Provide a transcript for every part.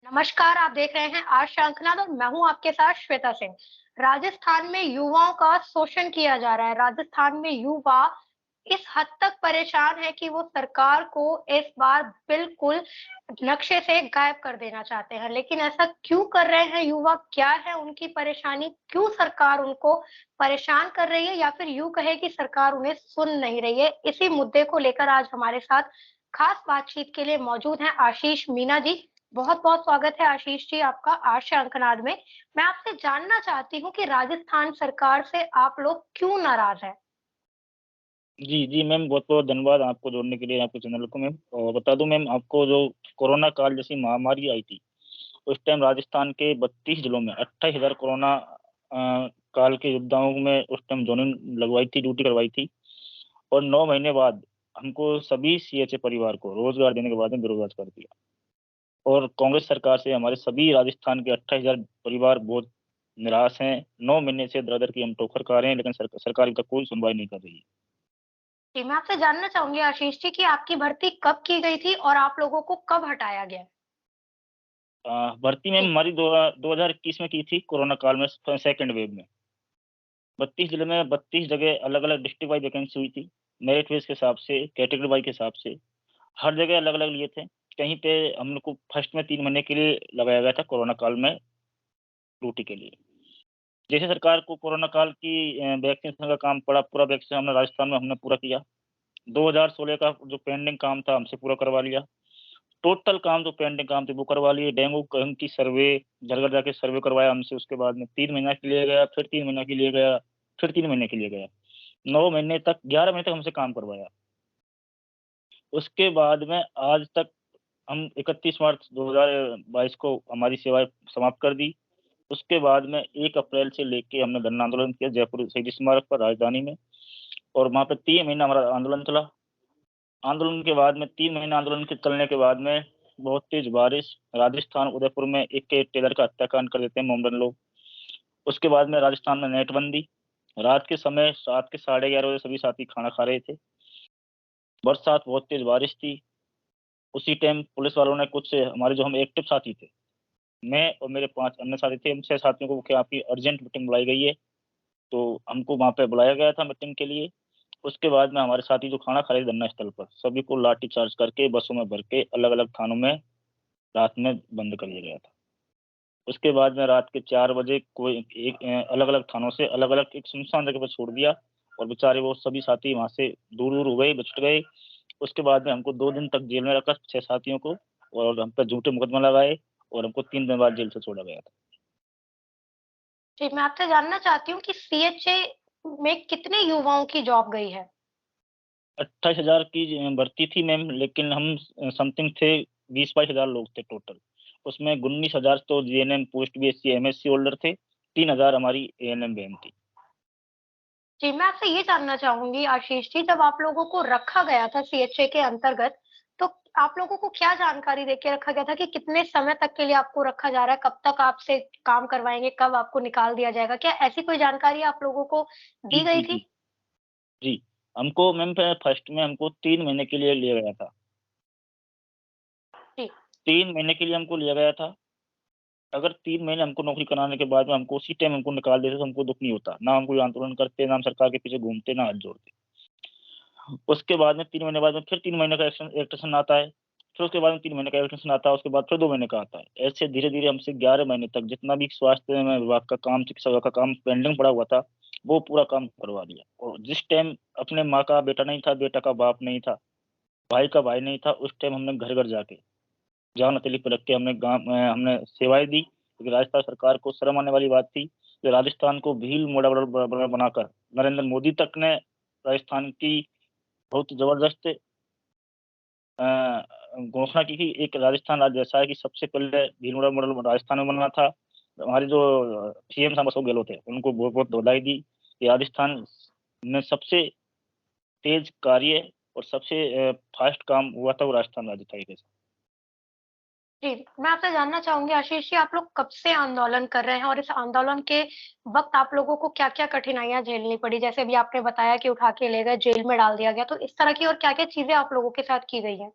नमस्कार, आप देख रहे हैं आज श्रृंखला और मैं हूं आपके साथ श्वेता सिंह। राजस्थान में युवाओं का शोषण किया जा रहा है। राजस्थान में युवा इस हद तक परेशान है कि वो सरकार को इस बार बिल्कुल नक्शे से गायब कर देना चाहते हैं। लेकिन ऐसा क्यों कर रहे हैं युवा? क्या है उनकी परेशानी? क्यों सरकार उनको परेशान कर रही है या फिर यूँ कहे कि सरकार उन्हें सुन नहीं रही है? इसी मुद्दे को लेकर आज हमारे साथ खास बातचीत के लिए मौजूद हैं आशीष मीणा जी। बहुत-बहुत स्वागत है आशीष जी आपका आशा अंकनाद में। मैं आपसे जानना चाहती हूँ कि राजस्थान सरकार से आप लोग क्यों नाराज़ हैं? जी, जी मैम, बहुत-बहुत धन्यवाद आपको जोड़ने के लिए आपके चैनल को मैम। और बता दूँ मैम आपको जो कोरोना काल जैसी महामारी आई थी, उस टाइम राजस्थान के 32 जिलों में 28,000 कोरोना काल के योद्धाओं में उस टाइम जोइनिंग लगवाई थी, ड्यूटी करवाई थी और 9 महीने बाद हमको सभी सीएचए परिवार को रोज़गार देने के बाद में बेरोज़गार कर दिया। और कांग्रेस सरकार से हमारे सभी राजस्थान के 28,000 परिवार बहुत निराश हैं। 9 महीने से दर-दर की हम ठोकर खा रहे हैं, लेकिन सरकार अभी तक कोई सुनवाई नहीं कर रही है। जी, मैं आपसे जानना चाहूँगी आशीष जी कि आपकी भर्ती कब की गई थी और आप लोगों को कब हटाया गया? भर्ती मैम जी, हमारी 2021 में की थी कोरोना काल में सेकंड वेव में। 32 जिले में 32 जगह अलग-अलग डिस्ट्रिक्ट वाइज़ वैकेंसी हुई थी। मेरिट बेस के हिसाब से, कैटेगरी वाइज़ के हिसाब से, हर जगह अलग-अलग लिए थे। कहीं पे हम लोग को फर्स्ट में 3 महीने के लिए लगाया गया था कोरोना काल में ड्यूटी के लिए। जैसे सरकार को कोरोना काल की वैक्सीनेशन का काम पड़ा, पूरा वैक्सीन हमने राजस्थान में हमने पूरा किया। 2016 का जो पेंडिंग काम था हमसे पूरा करवा लिया। टोटल काम जो पेंडिंग काम थे वो करवा लिए। डेंगू की सर्वे, घर-घर जाके सर्वे करवाया हमसे, उसके बाद में 3 महीना के लिए गया, फिर 3 महीना के लिए गया, फिर 3 महीने के लिए गया। 9 महीने तक 11 महीने तक हमसे काम करवाया। उसके बाद में आज तक हम 31 मार्च 2022 को हमारी सेवाएँ समाप्त कर दी। उसके बाद में 1 अप्रैल से लेके हमने धरना आंदोलन किया जयपुर शहीद स्मारक पर राजधानी में और वहाँ पे 3 महीना हमारा आंदोलन चला। आंदोलन के बाद में 3 महीने आंदोलन के चलने के बाद में बहुत तेज़ बारिश, राजस्थान उदयपुर में एक टेलर का हत्याकांड कर देते हैं मोमडन लोग। उसके बाद में राजस्थान में नेटबंदी। रात के समय रात के 11:30 बजे सभी साथी खाना खा रहे थे। बरसात, बहुत तेज़ बारिश थी। उसी टाइम पुलिस वालों ने कुछ हमारे जो हम एक्टिव साथी थे, मैं और मेरे 5 अन्य साथी थे, हम 6 साथियों को कि आपकी अर्जेंट मीटिंग बुलाई गई है। तो हमको वहाँ पे बुलाया गया था मीटिंग के लिए। उसके बाद में हमारे साथी जो खाना खा रहे थे धरना स्थल पर, सभी को लाठीचार्ज करके बसों में भर के अलग-अलग थानों में रात में बंद कर दिया गया था। उसके बाद में रात के 4 बजे कोई एक अलग-अलग थानों से अलग-अलग एक सुनसान जगह पे छोड़ दिया और बेचारे वो सभी साथी वहाँ से दूर-दूर हो गए, बिछड़ गए। उसके बाद में हमको 2 दिन तक जेल में रखा 6 साथियों को और हम पे झूठे मुकदमा लगाए और हमको 3 दिन बाद जेल से छोड़ा गया था। जी, मैं आपसे जानना चाहती हूँ कि सीएचए में कितने युवाओं की जॉब गई है? 28,000 की भर्ती थी मैम, लेकिन हम समथिंग थे 20-22 हज़ार लोग थे टोटल। उसमें 19,000 तो GNM post BSc MSc holder थे, 3,000 हमारी एएनएम बहन थी। जी, मैं आपसे ये जानना चाहूँगी आशीष जी, जब आप लोगों को रखा गया था सीएचए के अंतर्गत, तो आप लोगों को क्या जानकारी देके रखा गया था कि कितने समय तक के लिए आपको रखा जा रहा है? कब तक आपसे काम करवाएँगे? कब आपको निकाल दिया जाएगा? क्या ऐसी कोई जानकारी आप लोगों को जी, दी गई जी, थी? जी। जी, हमको मैम फर्स्ट में हमको 3 महीने के लिए लिया गया था। जी, 3 महीने के लिए हमको लिया गया था। अगर 3 महीने हमको नौकरी कराने के बाद में हमको उसी टाइम हमको निकाल देते तो हमको दुःख नहीं होता। ना हम कोई आंदोलन करते, ना हम सरकार के पीछे घूमते, ना हाथ जोड़ते। उसके बाद में 3 महीने बाद में फिर 3 महीने का एक्सटेंशन आता है। फिर उसके बाद में 3 महीने का एक्सटेंशन आता है, उसके बाद फिर 2 महीने का आता है। ऐसे धीरे-धीरे हमसे 11 महीने तक जितना भी स्वास्थ्य में विभाग का काम, चिकित्सा विभाग का काम पेंडिंग पड़ा हुआ था, वो पूरा काम करवा दिया। और जिस टाइम अपने माँ का बेटा नहीं था, बेटा का बाप नहीं था, भाई का भाई नहीं था, उस टाइम हमने घर-घर जाके जान हथेली पे रख के हमने सेवाएँ दी। क्योंकि राजस्थान सरकार को शर्म आने वाली बात थी कि राजस्थान को भील मॉडल बनाकर नरेंद्र मोदी तक ने राजस्थान की बहुत जबरदस्त अ, घोषणा की कि एक राजस्थान राज्य ऐसा है कि सबसे पहले भीलवाड़ा मॉडल राजस्थान में बना था। हमारे जो सीएम साहब अशोक गहलोत थे, उनको बहुत-बहुत बधाई दी कि राजस्थान में सबसे तेज़ कार्य और सबसे फ़ास्ट काम हुआ था वो राजस्थान राज्य था एक ऐसा। जी, मैं आपसे जानना चाहूँगी आशीष जी, आप लोग कब से आंदोलन कर रहे हैं और इस आंदोलन के वक़्त आप लोगों को क्या-क्या कठिनाइयाँ झेलनी पड़ी? जैसे अभी आपने बताया कि उठा के ले गए, जेल में डाल दिया गया, तो इस तरह की और क्या-क्या चीज़ें आप लोगों के साथ की गई हैं?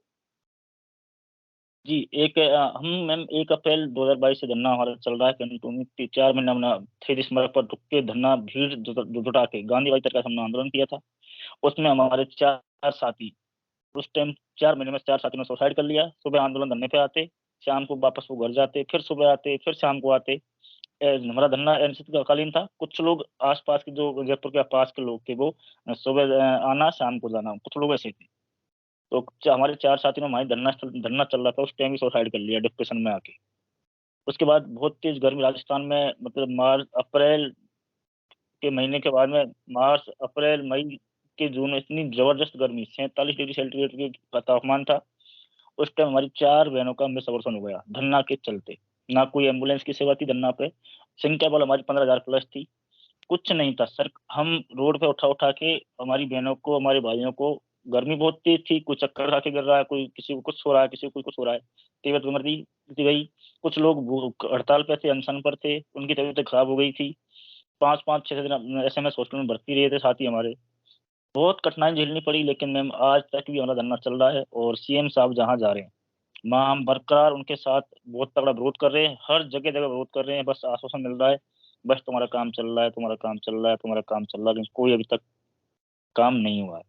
जी, हम मैम 1 अप्रैल 2022 से धरना हमारा चल रहा है कंटिन्यू 4 महीना हमने शहीद स्मारक पर रुक के धरना भीड़ जुटा के गांधी तक का हमने आंदोलन किया था। उसमें हमारे 4 साथी उस टाइम 4 महीने में 4 साथियों ने सुसाइड कर लिया। सुबह आंदोलन धरने पे आते, शाम को वापस वो घर जाते, फिर सुबह आते, फिर शाम को आते। हमारा धरना अनिश्चितकालीन था। कुछ लोग आस-पास के जो जयपुर के पास के लोग थे वो सुबह आना, शाम को जाना, कुछ लोग ऐसे थे। तो हमारे 4 साथियों ने हमारी धरना चल रहा था, उस टाइम ही सुसाइड कर लिया डिप्रेशन में आके। उसके बाद बहुत तेज़ गर्मी राजस्थान में मतलब मार्च अप्रैल के महीने के बाद में मार्च, अप्रैल, मई के जून में इतनी ज़बरदस्त गर्मी 47 डिग्री सेंटीग्रेड का तापमान था। उस टाइम हमारी 4 बहनों का मृत अवर्सन हो गया, धरना के चलते। ना कोई एम्बुलेंस की सेवा थी धरना पे, संख्या बल हमारी 15,000 प्लस थी। कुछ नहीं था सर, हम रोड पे उठा-उठा के हमारी बहनों को, हमारे भाइयों को गर्मी बहुत तेज़ थी, कोई चक्कर खा के गिर रहा है, कोई किसी को कुछ हो रहा है, किसी को कुछ हो रहा है। तबीयत बिगड़ गई, कुछ लोग हड़ताल पे थे, अनशन पर थे, उनकी तबीयतें खराब हो गई थी। 5-5, 6 दिन एसएमएस हॉस्पिटल में भर्ती रहे थे साथी हमारे। बहुत कठिनाई झेलनी पड़ी लेकिन मैम आज तक भी हमारा धरना चल रहा है और सीएम साहब जहाँ जा रहे हैं, वहाँ हम बरकरार उनके साथ बहुत तगड़ा विरोध कर रहे हैं, हर जगह-जगह विरोध कर रहे हैं, बस आश्वासन मिल रहा है, बस तुम्हारा काम चल रहा है, तुम्हारा काम चल रहा है, तुम्हारा काम चल रहा है, लेकिन कोई अभी तक काम नहीं हुआ है।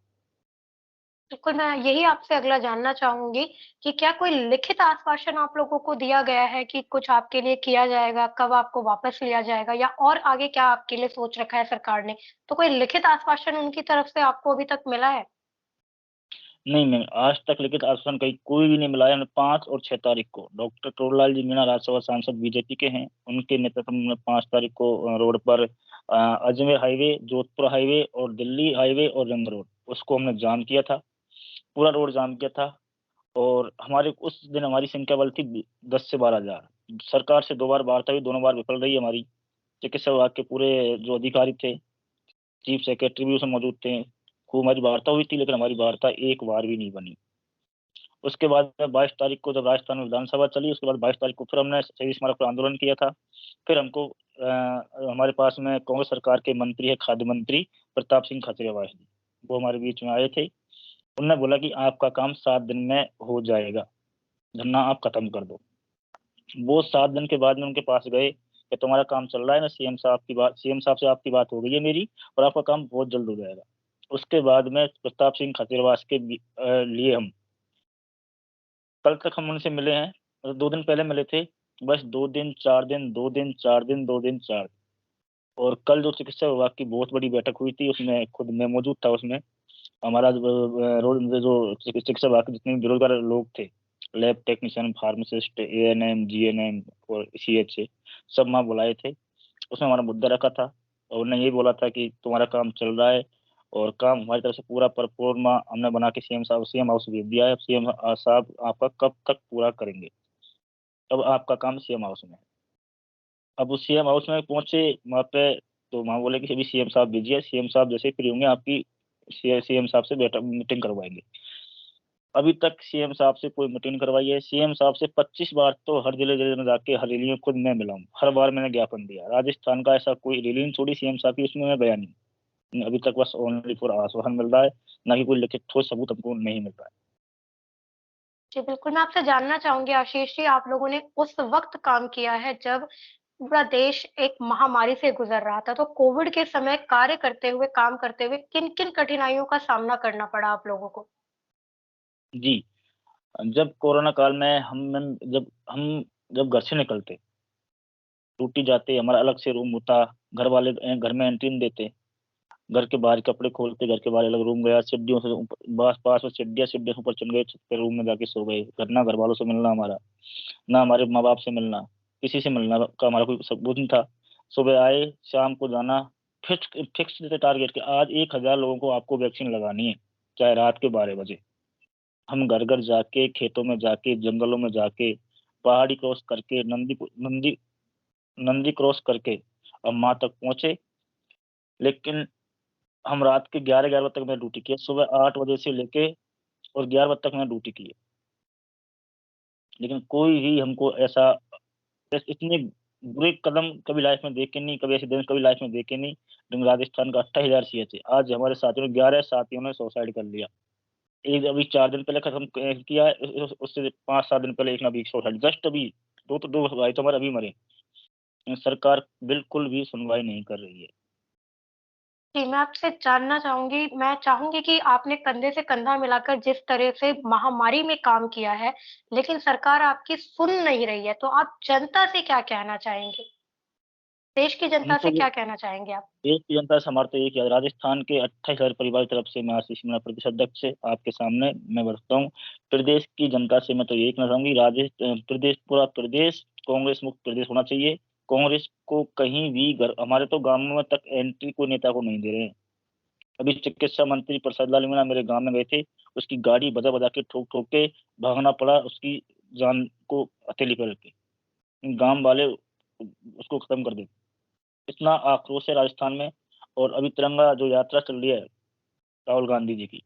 बिल्कुल, मैं यही आपसे अगला जानना चाहूँगी कि क्या कोई लिखित आश्वासन आप लोगों को दिया गया है कि कुछ आपके लिए किया जाएगा, कब आपको वापस लिया जाएगा या और आगे क्या आपके लिए सोच रखा है सरकार ने? तो कोई लिखित आश्वासन उनकी तरफ से आपको अभी तक मिला है? नहीं मैम, आज तक लिखित आश्वासन कहीं कोई भी नहीं मिला है, हमें 5 और 6 तारीख को डॉक्टर करुणलाल जी मीणा राज्यसभा सांसद बीजेपी के हैं, उनके नेतृत्व में 5 तारीख को रोड पर अजमेर हाईवे, जोधपुर हाईवे और दिल्ली हाईवे और रिंग रोड, उसको हमने जाम किया था, पूरा रोड जाम किया था। और हमारे उस दिन हमारी संख्या बल थी 10 से 12,000। सरकार से 2 बार वार्ता हुई, दोनों बार विफल रही हमारी। चिकित्सा विभाग के पूरे जो अधिकारी थे, चीफ सेक्रेटरी भी उसमें मौजूद थे। खूब हमारी वार्ता हुई थी, लेकिन हमारी वार्ता एक बार भी नहीं बनी। उसके बाद में 22 तारीख को जब राजस्थान में विधानसभा चली, उसके बाद 22 तारीख को फिर हमने शहीद स्मारक पर आंदोलन किया था। फिर हमको हमारे पास में कांग्रेस सरकार के मंत्री है, खाद्य मंत्री प्रताप सिंह खाचरियावास जी, वो हमारे बीच में आए थे। उन्होंने बोला कि आपका काम 7 दिन में हो जाएगा, धरना आप खत्म कर दो। वो 7 दिन के बाद में उनके पास गए कि तुम्हारा काम चल रहा है, मैं सीएम साहब से आपकी बात हो गई है मेरी और आपका काम बहुत जल्द हो जाएगा। उसके बाद में प्रताप सिंह खाचरियावास के लिए हम कल तक हम उनसे मिले हैं, 2 दिन पहले मिले थे। बस 2 दिन, 4 दिन, 2 दिन, 4 दिन, 2 दिन, 4 और कल जो चिकित्सा विभाग की बहुत बड़ी बैठक हुई थी, उसमें खुद मैं मौजूद था उसमें। हमारा जो चिकित्सा विभाग के जितने भी बेरोज़गार लोग थे, lab technician, pharmacist, ANM, GNM और सीएचए सब वहाँ बुलाए थे। उसमें हमारा मुद्दा रखा था और उन्होंने ये बोला था कि तुम्हारा काम चल रहा है और काम हमारी तरफ से पूरा परफॉर्मा हमने बना के सीएम हाउस भेज दिया है। सीएम साहब आपका कब तक पूरा करेंगे? अब आपका काम सीएम हाउस में है। अब उस सीएम हाउस में पहुँचे वहाँ पे, तो वहाँ बोले कि अभी सीएम साहब बिज़ी है, सीएम साहब जैसे ही फ्री होंगे आपकी सीएम साहब से बैठक मीटिंग करवाएँगे। अभी तक सीएम साहब से कोई मीटिंग करवाई है, सीएम साहब से 25 बार तो हर जिले-जिले में जाके हर रैली में खुद मैं मिला हूँ। हर बार मैंने ज्ञापन दिया। राजस्थान का ऐसा कोई रैली नहीं छोड़ी सीएम साहब की, उसमें मैं गया नहीं। अभी तक बस ओनली फॉर आश्वासन मिल रहा है, ना कि कोई लिखित ठोस सबूत हमको नहीं मिल रहा है। जी, बिल्कुल, मैं आपसे जानना चाहूँगी आशीष जी, आप लोगों ने उस वक़्त काम किया है जब पूरा देश एक महामारी से गुज़र रहा था, तो कोविड के समय कार्य करते हुए, काम करते हुए किन-किन कठिनाइयों का सामना करना पड़ा आप लोगों को? जी, जब कोरोना काल में जब घर से निकलते, ड्यूटी जाते, हमारा अलग से रूम होता, घर वाले घर में एंट्री नहीं देते। घर के बाहर कपड़े खोलते, घर के बाहर अलग रूम गया, सीढ़ियों से ऊपर पास में सीढ़ियों से ऊपर चढ़ गए, छत पे रूम में जाके सो गए। घर ना घरवालों से मिलना हमारा, ना हमारे माँ-बाप से मिलना, किसी से मिलना का हमारा कोई सबूत नहीं था। सुबह आए, शाम को जाना, फिक्स थे टारगेट कि आज 1000 लोगों को आपको वैक्सीन लगानी है, चाहे रात के 12 बजे। हम घर-घर जाके, खेतों में जाके, जंगलों में जाके, पहाड़ी क्रॉस करके, नंदी क्रॉस करके माँ तक पहुँचे। लेकिन हम रात के 11-11 बजे तक मैंने ड्यूटी किया, सुबह 8 बजे से लेके और 11 बजे तक मैंने ड्यूटी की है। लेकिन कोई भी हमको ऐसा इतने बुरे कदम कभी लाइफ में देखे नहीं, कभी ऐसे दिन कभी लाइफ में देखे नहीं। लेकिन राजस्थान का 28,000 सीएच है। आज हमारे साथियों ने 11 साथियों ने सुसाइड कर लिया। एक अभी 4 दिन पहले खत्म किया है, उससे 5-7 दिन पहले एक ना भी 160 जस्ट अभी 2 भाई तो हमारे अभी मरे। सरकार बिल्कुल भी सुनवाई नहीं कर रही है। जी, मैं चाहूँगी कि आपने कंधे से कंधा मिलाकर जिस तरह से महामारी में काम किया है, लेकिन सरकार आपकी सुन नहीं रही है, तो आप जनता से क्या कहना चाहेंगे? देश की हम जनता तो से ये क्या कहना चाहेंगे आप? देश की जनता से हमारा तो एक ही है, राजस्थान के 28,000 परिवार की तरफ से मैं आशीष मीणा प्रदेश अध्यक्ष से आपके सामने मैं बढ़ता हूँ। प्रदेश की जनता से मैं तो यही कहना चाहूँगी, पूरा प्रदेश कांग्रेस मुक्त प्रदेश होना चाहिए। कांग्रेस को कहीं भी हमारे तो गाँवों में तक एंट्री कोई नेता को नहीं दे रहे हैं। अभी चिकित्सा मंत्री प्रसाद लाल मीणा मेरे गाँव में गए थे, उसकी गाड़ी बजा-बजा के ठोक-ठोक के भागना पड़ा, उसकी जान को हथेली पे रख के। गाँव वाले उसको खत्म कर देते। इतना आक्रोश है राजस्थान में। और अभी तिरंगा जो यात्रा चल रही है राहुल गांधी जी की,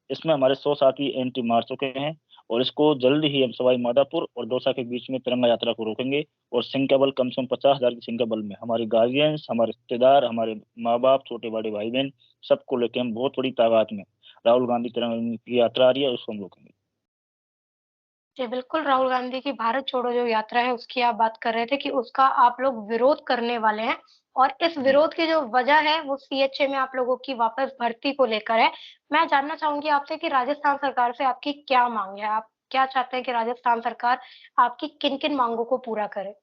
इसमें हमारे 100 साथी एंट्री मार चुके हैं और इसको जल्द ही हम सवाई माधोपुर और दौसा के बीच में तिरंगा यात्रा को रोकेंगे। और संख्या बल कम से कम 50,000 की संख्या बल में हमारे गार्जियंस, हमारे रिश्तेदार, हमारे माँ बाप, छोटे बड़े भाई बहन, सबको लेके हम बहुत बड़ी तादाद में राहुल गांधी तिरंगा की यात्रा आ रही है, उसको हम रोकेंगे। जी, बिल्कुल, राहुल गांधी की भारत छोड़ो जो यात्रा है, उसकी आप बात कर रहे थे कि उसका आप लोग विरोध करने वाले हैं और इस जी। विरोध की जो वजह है, वो सीएचए में आप लोगों की वापस भर्ती को लेकर है। मैं जानना चाहूँगी आपसे कि राजस्थान सरकार से आपकी क्या माँग है? आप क्या चाहते हैं कि राजस्थान सरकार आपकी किन-किन माँगों को पूरा करे?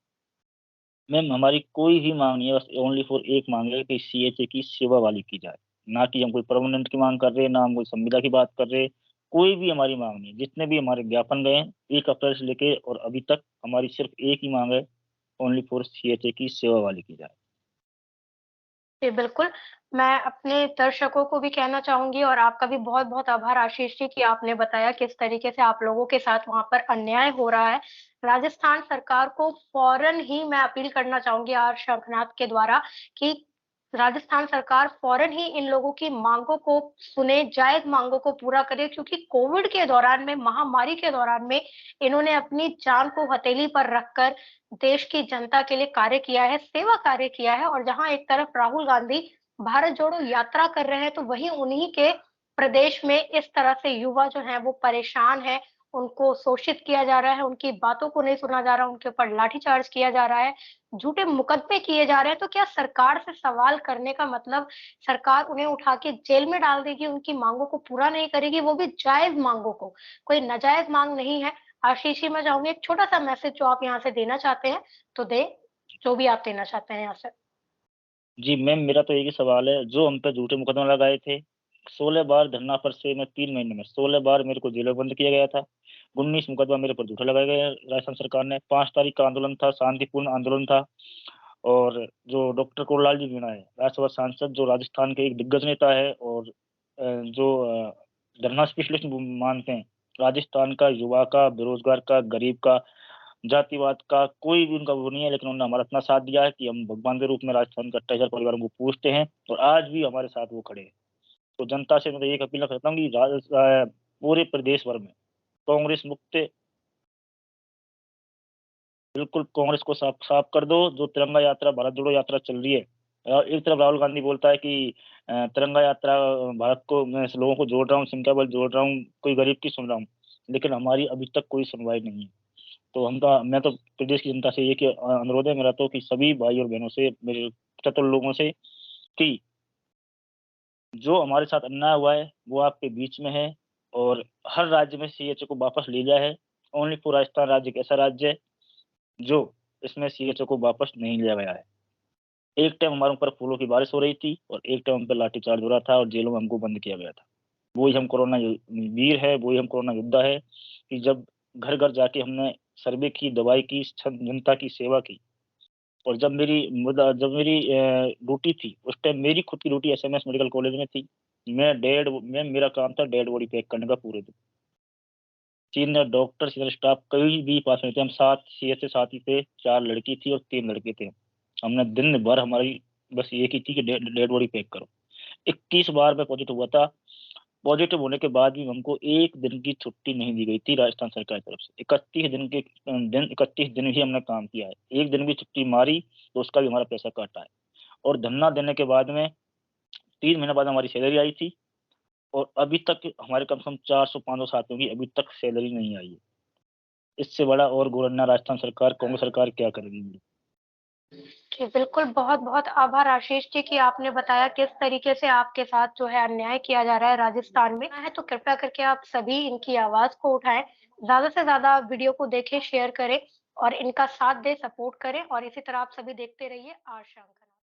मैम हमारी कोई भी माँग नहीं है, बस ओनली फॉर एक माँग है कि सीएचए की सेवा वाली की जाए। ना कि हम कोई परमानेंट की माँग कर रहे हैं, ना हम कोई संविदा की बात कर रहे हैं। कोई भी हमारी माँग नहीं है। जितने भी हमारे ज्ञापन गए हैं, 1 अप्रैल से लेके और अभी तक हमारी सिर्फ़ एक ही माँग है, ओनली फॉर सीएचए की सेवा वाली की जाए। जी, बिल्कुल। मैं अपने दर्शकों को भी कहना चाहूँगी और आपका भी बहुत-बहुत आभार आशीष जी कि आपने बताया किस तरीके से आप लोगों के साथ वहाँ पर अन्याय हो रहा है। राजस्थान सरकार को फ़ौरन ही मैं अपील करना चाहूँगी आर शंखनाथ के द्वारा कि राजस्थान सरकार फ़ौरन ही इन लोगों की माँगों को सुने, जायज़ माँगों को पूरा करे क्योंकि कोविड के दौरान में, महामारी के दौरान में इन्होंने अपनी जान को हथेली पर रखकर देश की जनता के लिए कार्य किया है, सेवा कार्य किया है और जहाँ एक तरफ राहुल गांधी भारत जोड़ो यात्रा कर रहे हैं, तो वहीं उन्हीं के प्रदेश में इस तरह से युवा जो हैं वो परेशान हैं, उनको शोषित किया जा रहा है, उनकी बातों को नहीं सुना जा रहा, उनके ऊपर लाठीचार्ज किया जा रहा है, झूठे मुकदमे किए जा रहे हैं, तो क्या सरकार से सवाल करने का मतलब सरकार उन्हें उठा के जेल में डाल देगी, उनकी माँगों को पूरा नहीं करेगी, वो भी जायज़ माँगों को, कोई नाजायज़ माँग नहीं है। आशीष जी, मैं चाहूँगी एक छोटा-सा मैसेज जो आप यहाँ से देना चाहते हैं, तो दें, जो भी आप देना चाहते हैं यहाँ से। जी मैम, मेरा तो एक ही सवाल है, जो हम पे झूठे मुकदमा लगाए थे, 16 बार धरना पर से मैं 3 महीने में 16 बार मेरे को जेल में बंद किया गया था। 19 मुकदमा मेरे पर झूठा लगाया गया है राजस्थान सरकार ने। 5 तारीख का आंदोलन था, शांतिपूर्ण आंदोलन था। और जो डॉक्टर कोललाल जी मीणा है, राज्यसभा सांसद जो राजस्थान के एक दिग्गज नेता है और धरना स्पेशलिस्ट मानते हैं। राजस्थान का, युवा का, बेरोजगार का, गरीब का, जातिवाद का कोई भी उनका वो नहीं है, लेकिन उन्होंने हमारा इतना साथ दिया है कि हम भगवान के रूप में राजस्थान के 28,000 परिवारों को पूजते हैं और आज भी हमारे साथ वो खड़े हैं। तो जनता से मैं तो एक अपील करता हूँ कि पूरे प्रदेश भर में कांग्रेस मुक्त बिल्कुल कांग्रेस को साफ साफ कर दो। जो तिरंगा यात्रा, भारत जोड़ो यात्रा चल रही है। एक तरफ राहुल गांधी बोलता है कि तिरंगा यात्रा भारत को मैं लोगों को जोड़ रहा हूँ, संख्या बल जोड़ रहा हूँ, कोई गरीब की सुन रहा हूँ। लेकिन हमारी अभी तक कोई सुनवाई नहीं है। तो मैं तो प्रदेश की जनता से ये कि अनुरोध है मेरा तो कि सभी भाई और बहनों से, मेरे चतुर लोगों से कि जो हमारे साथ अन्याय हुआ है, वो आपके बीच में है और हर राज्य में सीएचओ को वापस ले लिया है। ओनली फॉर राजस्थान राज्य एक ऐसा राज्य है जो इसमें सीएचओ को वापस नहीं लिया गया है। एक टाइम हमारे ऊपर फूलों की बारिश हो रही थी और एक टाइम हम पे लाठीचार्ज हो रहा था और जेलों में हमको बंद किया गया था। वही हम कोरोना वीर है, वही हम कोरोना योद्धा है कि जब घर-घर जाके हमने सर्वे की, दवाई की, जनता की सेवा की। और जब मेरी ड्यूटी थी, उस टाइम मेरी खुद की ड्यूटी एसएमएस मेडिकल कॉलेज में थी। मेरा काम था डेड बॉडी पैक करने का पूरे दिन। सीनियर डॉक्टर, सीनियर स्टाफ कोई भी पास नहीं थे। हम 7 सीएचए साथी थे, 4 लड़की थी और 3 लड़के थे। हमने दिन भर हमारी बस एक ही थी कि डेड बॉडी पैक करो। 21 बार मैं पॉजिटिव हुआ था। पॉजिटिव होने के बाद भी हमको 1 दिन की छुट्टी नहीं दी गई थी राजस्थान सरकार की तरफ से। 31 दिन ही हमने काम किया है। 1 दिन भी छुट्टी मारी तो उसका भी हमारा पैसा काटा है। और धरना देने के बाद में 3 महीने बाद हमारी सैलरी आई थी और अभी तक हमारे कम से कम 400-500 साथियों की अभी तक सैलरी नहीं आई है। इससे बड़ा और घूरना राजस्थान सरकार, कांग्रेस सरकार क्या करेगी? जी, बिल्कुल, बहुत-बहुत आभार आशीष जी कि आपने बताया किस तरीके से आपके साथ जो है अन्याय किया जा रहा है राजस्थान में। है तो कृपया करके आप सभी इनकी आवाज़ को उठाएँ, ज़्यादा से ज़्यादा वीडियो को देखें, शेयर करें और इनका साथ दें, सपोर्ट करें और इसी तरह आप सभी देखते रहिए आज शाम का